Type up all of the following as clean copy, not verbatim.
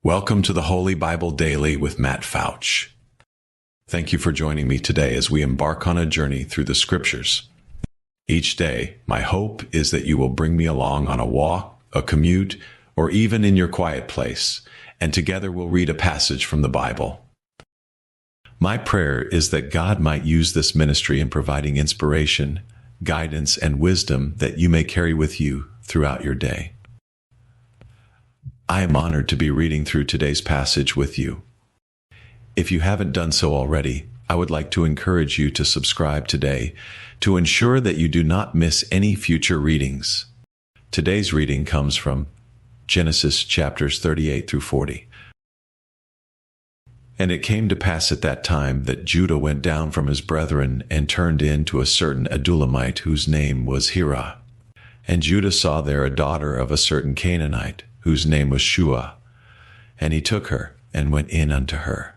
Welcome to the Holy Bible Daily with Matt Fouch. Thank you for joining me today as we embark on a journey through the Scriptures. Each day, my hope is that you will bring me along on a walk, a commute, or even in your quiet place, and together we'll read a passage from the Bible. My prayer is that God might use this ministry in providing inspiration, guidance, and wisdom that you may carry with you throughout your day. I am honored to be reading through today's passage with you. If you haven't done so already, I would like to encourage you to subscribe today to ensure that you do not miss any future readings. Today's reading comes from Genesis chapters 38 through 40. And it came to pass at that time that Judah went down from his brethren and turned in to a certain Adulamite whose name was Hira. And Judah saw there a daughter of a certain Canaanite, whose name was Shua. And he took her, and went in unto her.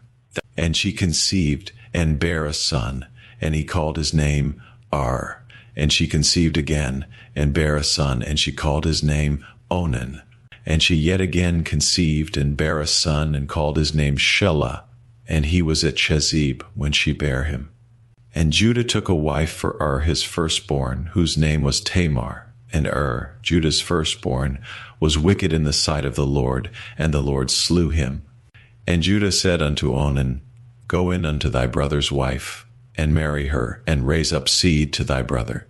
And she conceived, and bare a son, and he called his name Ar. And she conceived again, and bare a son, and she called his name Onan. And she yet again conceived, and bare a son, and called his name Shelah. And he was at Chezib when she bare him. And Judah took a wife for Ur his firstborn, whose name was Tamar. And Ur, Judah's firstborn, was wicked in the sight of the Lord, and the Lord slew him. And Judah said unto Onan, Go in unto thy brother's wife, and marry her, and raise up seed to thy brother.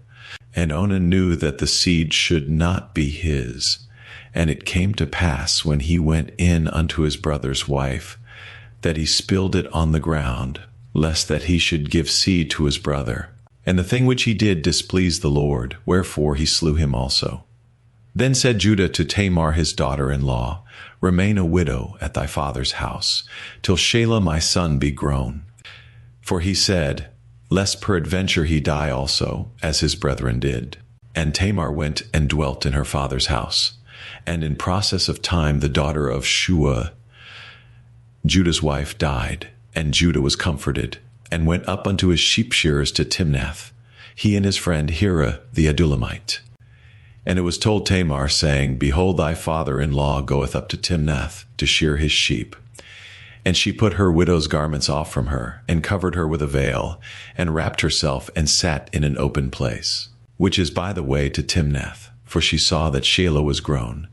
And Onan knew that the seed should not be his. And it came to pass, when he went in unto his brother's wife, that he spilled it on the ground, lest that he should give seed to his brother. And the thing which he did displeased the Lord, wherefore he slew him also. Then said Judah to Tamar his daughter-in-law, Remain a widow at thy father's house, till Shelah my son be grown. For he said, Lest peradventure he die also, as his brethren did. And Tamar went and dwelt in her father's house. And in process of time the daughter of Shua, Judah's wife, died, and Judah was comforted, and went up unto his sheep shearers to Timnath, he and his friend Hira the Adulamite. And it was told Tamar, saying, Behold, thy father-in-law goeth up to Timnath to shear his sheep. And she put her widow's garments off from her, and covered her with a veil, and wrapped herself, and sat in an open place, which is by the way to Timnath, for she saw that Shelah was grown,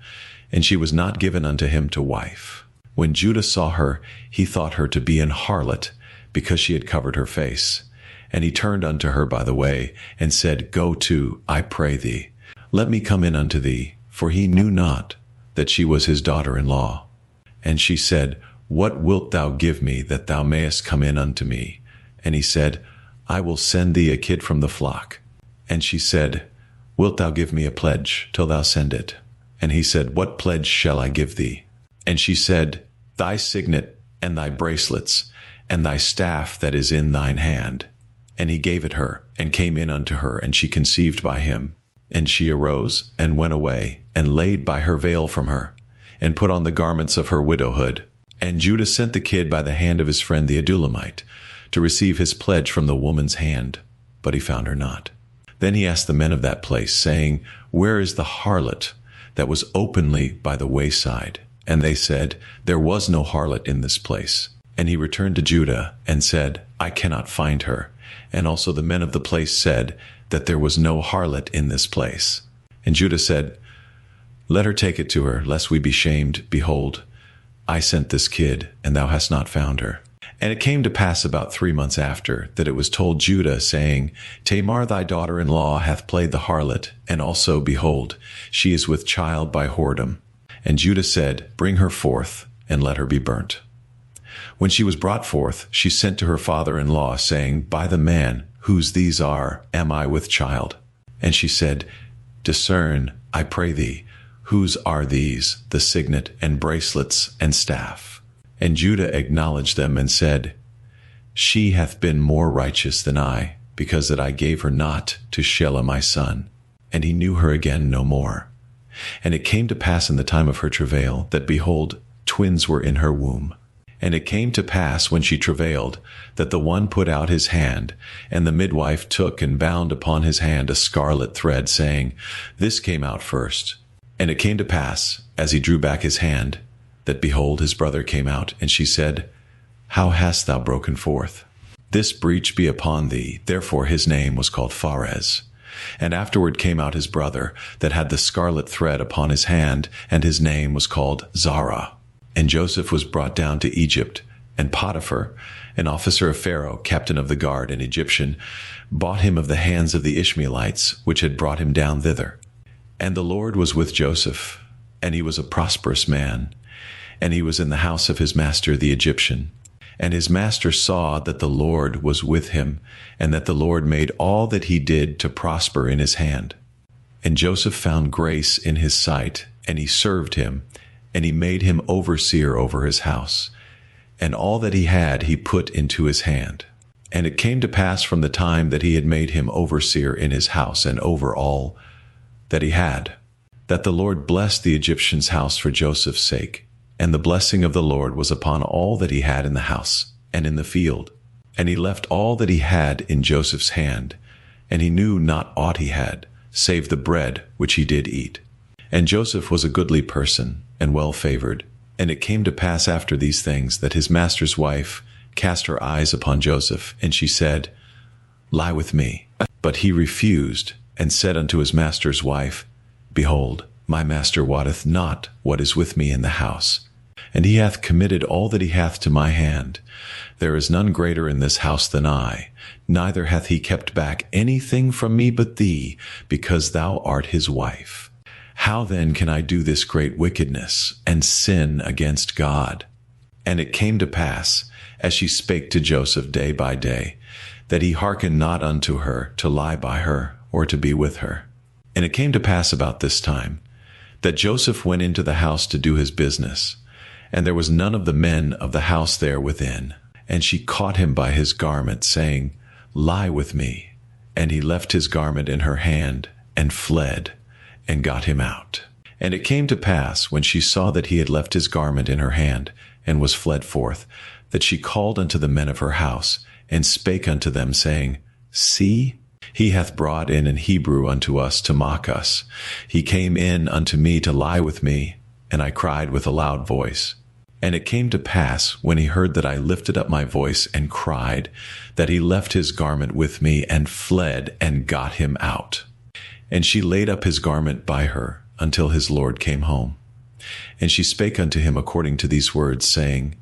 and she was not given unto him to wife. When Judah saw her, he thought her to be an harlot, because she had covered her face. And he turned unto her by the way, and said, Go to, I pray thee, let me come in unto thee, for he knew not that she was his daughter-in-law. And she said, What wilt thou give me, that thou mayest come in unto me? And he said, I will send thee a kid from the flock. And she said, Wilt thou give me a pledge, till thou send it? And he said, What pledge shall I give thee? And she said, Thy signet, and thy bracelets, and thy staff that is in thine hand. And he gave it her, and came in unto her, and she conceived by him. And she arose, and went away, and laid by her veil from her, and put on the garments of her widowhood. And Judah sent the kid by the hand of his friend the Adulamite, to receive his pledge from the woman's hand, but he found her not. Then he asked the men of that place, saying, Where is the harlot that was openly by the wayside? And they said, There was no harlot in this place. And he returned to Judah, and said, I cannot find her. And also the men of the place said, that there was no harlot in this place. And Judah said, Let her take it to her, lest we be shamed. Behold, I sent this kid, and thou hast not found her. And it came to pass about 3 months after, that it was told Judah, saying, Tamar thy daughter-in-law hath played the harlot, and also, behold, she is with child by whoredom. And Judah said, Bring her forth, and let her be burnt. When she was brought forth, she sent to her father-in-law, saying, By the man, whose these are, am I with child? And she said, Discern, I pray thee, whose are these, the signet, and bracelets, and staff? And Judah acknowledged them, and said, She hath been more righteous than I, because that I gave her not to Shelah my son. And he knew her again no more. And it came to pass in the time of her travail, that, behold, twins were in her womb. And it came to pass, when she travailed, that the one put out his hand, and the midwife took and bound upon his hand a scarlet thread, saying, This came out first. And it came to pass, as he drew back his hand, that behold, his brother came out, and she said, How hast thou broken forth? This breach be upon thee. Therefore his name was called Phares. And afterward came out his brother, that had the scarlet thread upon his hand, and his name was called Zara. And Joseph was brought down to Egypt, and Potiphar, an officer of Pharaoh, captain of the guard, an Egyptian, bought him of the hands of the Ishmaelites, which had brought him down thither. And the Lord was with Joseph, and he was a prosperous man, and he was in the house of his master the Egyptian. And his master saw that the Lord was with him, and that the Lord made all that he did to prosper in his hand. And Joseph found grace in his sight, and he served him, and he made him overseer over his house. And all that he had he put into his hand. And it came to pass from the time that he had made him overseer in his house and over all that he had, that the Lord blessed the Egyptian's house for Joseph's sake. And the blessing of the Lord was upon all that he had in the house and in the field. And he left all that he had in Joseph's hand, and he knew not aught he had, save the bread which he did eat. And Joseph was a goodly person, and well favored. And it came to pass after these things, that his master's wife cast her eyes upon Joseph, and she said, Lie with me. But he refused, and said unto his master's wife, Behold, my master wotteth not what is with me in the house, and he hath committed all that he hath to my hand. There is none greater in this house than I, neither hath he kept back anything from me but thee, because thou art his wife. How then can I do this great wickedness, and sin against God? And it came to pass, as she spake to Joseph day by day, that he hearkened not unto her to lie by her, or to be with her. And it came to pass about this time, that Joseph went into the house to do his business, and there was none of the men of the house there within. And she caught him by his garment, saying, Lie with me. And he left his garment in her hand, and fled, and got him out. And it came to pass, when she saw that he had left his garment in her hand, and was fled forth, that she called unto the men of her house, and spake unto them, saying, See, he hath brought in an Hebrew unto us to mock us. He came in unto me to lie with me, and I cried with a loud voice. And it came to pass, when he heard that I lifted up my voice and cried, that he left his garment with me, and fled, and got him out. And she laid up his garment by her, until his Lord came home. And she spake unto him according to these words, saying,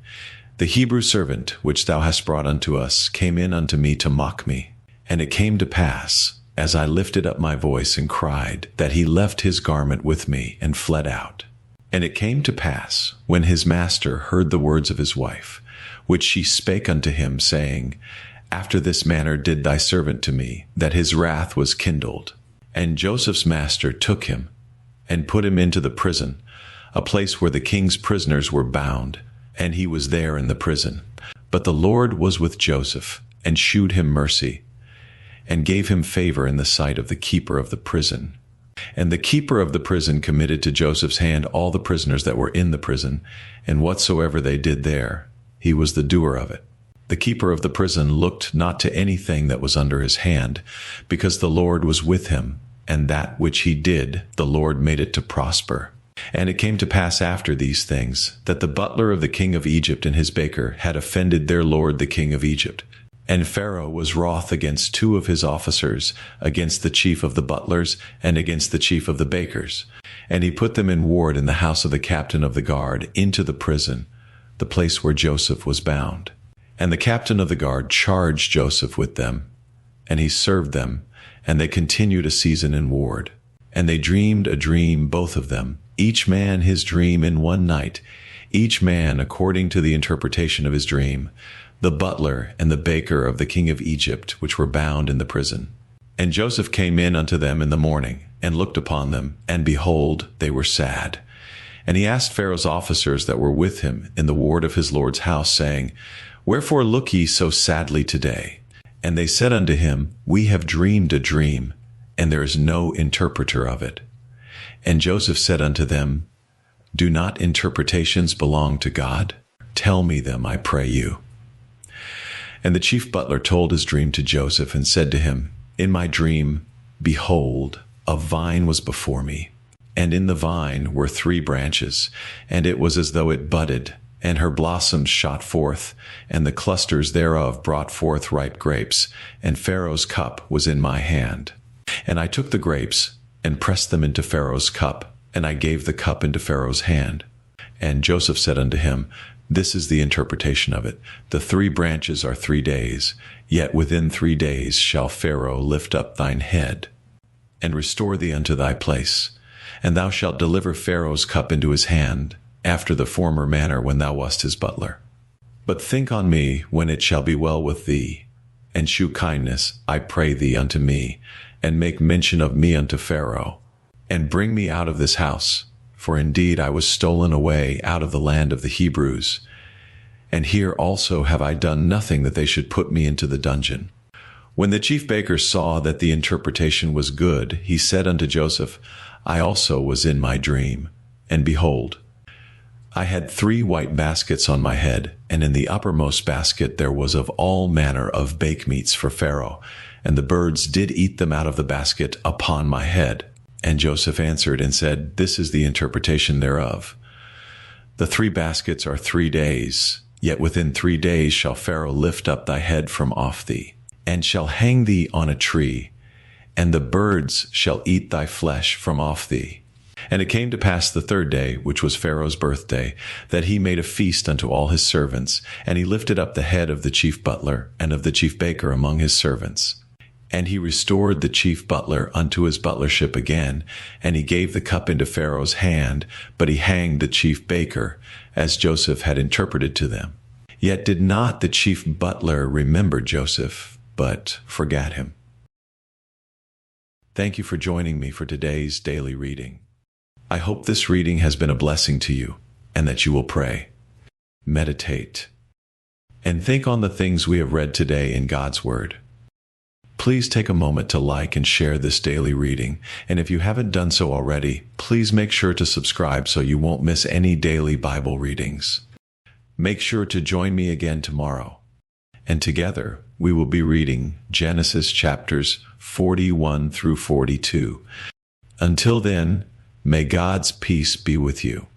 The Hebrew servant which thou hast brought unto us came in unto me to mock me. And it came to pass, as I lifted up my voice and cried, that he left his garment with me, and fled out. And it came to pass, when his master heard the words of his wife, which she spake unto him, saying, After this manner did thy servant to me, that his wrath was kindled. And Joseph's master took him, and put him into the prison, a place where the king's prisoners were bound, and he was there in the prison. But the Lord was with Joseph, and shewed him mercy, and gave him favor in the sight of the keeper of the prison. And the keeper of the prison committed to Joseph's hand all the prisoners that were in the prison, and whatsoever they did there, he was the doer of it. The keeper of the prison looked not to anything that was under his hand, because the Lord was with him, and that which he did, the Lord made it to prosper. And it came to pass after these things, that the butler of the king of Egypt and his baker had offended their lord the king of Egypt. And Pharaoh was wroth against two of his officers, against the chief of the butlers, and against the chief of the bakers. And he put them in ward in the house of the captain of the guard, into the prison, the place where Joseph was bound. And the captain of the guard charged Joseph with them, and he served them, and they continued a season in ward. And they dreamed a dream, both of them, each man his dream in one night, each man according to the interpretation of his dream, the butler and the baker of the king of Egypt, which were bound in the prison. And Joseph came in unto them in the morning, and looked upon them, and behold, they were sad. And he asked Pharaoh's officers that were with him in the ward of his lord's house, saying, Wherefore look ye so sadly today? And they said unto him, We have dreamed a dream, and there is no interpreter of it. And Joseph said unto them, Do not interpretations belong to God? Tell me them, I pray you. And the chief butler told his dream to Joseph, and said to him, In my dream, behold, a vine was before me, And in the vine were 3 branches, and it was as though it budded, and her blossoms shot forth, and the clusters thereof brought forth ripe grapes, and Pharaoh's cup was in my hand. And I took the grapes, and pressed them into Pharaoh's cup, and I gave the cup into Pharaoh's hand. And Joseph said unto him, This is the interpretation of it. The 3 branches are 3 days, yet within 3 days shall Pharaoh lift up thine head, and restore thee unto thy place. And thou shalt deliver Pharaoh's cup into his hand, after the former manner when thou wast his butler. But think on me when it shall be well with thee, and shew kindness, I pray thee, unto me, and make mention of me unto Pharaoh, and bring me out of this house. For indeed I was stolen away out of the land of the Hebrews, and here also have I done nothing that they should put me into the dungeon. When the chief baker saw that the interpretation was good, he said unto Joseph, I also was in my dream, and behold, I had 3 white baskets on my head, and in the uppermost basket there was of all manner of bake meats for Pharaoh, and the birds did eat them out of the basket upon my head. And Joseph answered and said, This is the interpretation thereof. The 3 baskets are 3 days, yet within 3 days shall Pharaoh lift up thy head from off thee, and shall hang thee on a tree, and the birds shall eat thy flesh from off thee. And it came to pass the 3rd day, which was Pharaoh's birthday, that he made a feast unto all his servants, and he lifted up the head of the chief butler and of the chief baker among his servants. And he restored the chief butler unto his butlership again, and he gave the cup into Pharaoh's hand, but he hanged the chief baker, as Joseph had interpreted to them. Yet did not the chief butler remember Joseph, but forgat him. Thank you for joining me for today's daily reading. I hope this reading has been a blessing to you, and that you will pray, meditate, and think on the things we have read today in God's Word. Please take a moment to like and share this daily reading, and if you haven't done so already, please make sure to subscribe so you won't miss any daily Bible readings. Make sure to join me again tomorrow, and together we will be reading Genesis chapters 41 through 42. Until then, may God's peace be with you.